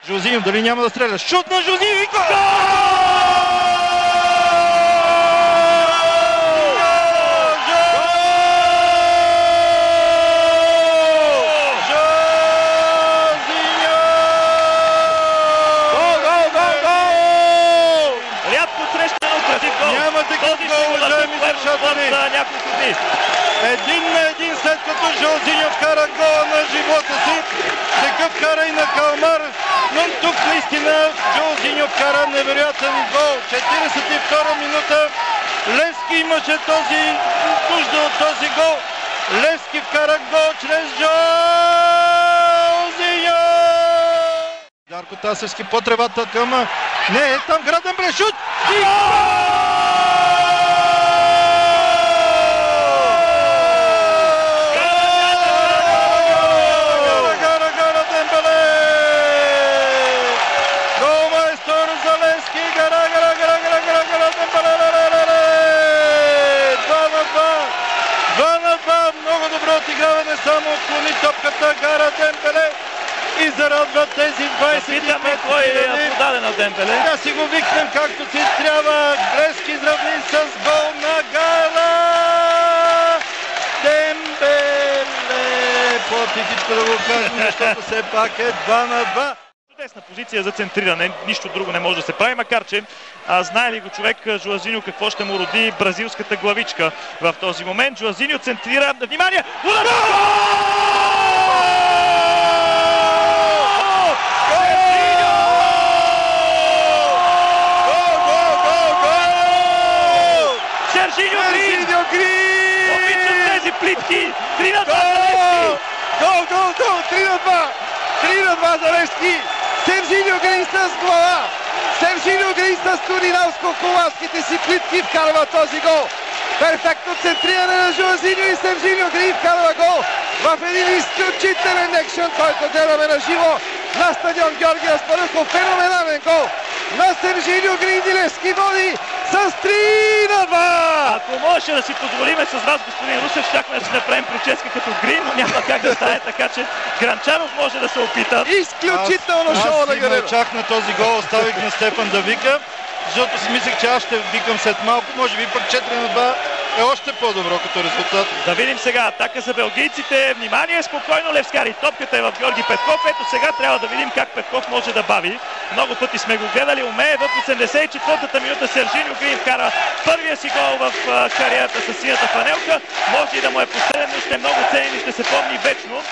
Жозиньо дали няма да стреля? Шут на Жозиньо и гол! Няма такъв гол, уважаеми слушатели! Един на един, след като Жозиньо вкара гола на живота си, такъв кара и на Калмар, но тук наистина Жозиньо вкара невероятен гол. 42 минута. Левски имаше нужда от този гол. Левски вкара гол чрез Жозиньо! Дарко Тасевски по тревата към... Не, там Граден Брешут! И гол! Много добро отиграване, само отклони топката Гара Дембеле и зарадва тези 25 кой е подаден на Дембеле. Да си го викнем както си трябва. Левски изравни с гол на Гара Дембеле. По-тихичко да го кажем, защото все пак е 2-2. Чудесна позиция за центриране, нищо друго не може да се прави, макар че знае ли го човек Жозиньо какво ще му роди бразилската главичка в този момент. Жозиньо центрира, внимание! Удар! Сержиньо Грин! Обичам тези плитки! 3-2 за Левски! Гол! 3-2 за Левски! Сержиньо Грин с глава! Сержиньо Грин с скандинавско-холандските си плитки вкарва този гол! Перфектно центриране на Жозиньо и Сержиньо Грин вкарва гол в един изключителен екшън, който гледаме на живо на стадион Георги Аспарухов. Феноменален гол на Сержиньо Грин и Левски води с 3-2! Ако можеше да си позволиме с вас, господин Русев, щяхме да си направим прическа като Грин, но няма как да стане, така че Гранчаров може да се опита. Изключително шоу на Гранчаров. Аз мълчах на този гол, оставих на Стефан да вика, защото си мислех, че аз ще викам след малко, може би пък 4-2 е още по-добро като резултат. Да видим сега атака за белгийците. Внимание, спокойно Левскари. Топката е в Георги Петков. Ето сега трябва да видим как Петков може да бави. Много пъти сме го гледали. Умее в 84-та минута Сержиньо Грин вкара първия си гол в кариерата със синята фанелка. Може и да му е последен, но ще е много ценен и ще се помни вечно.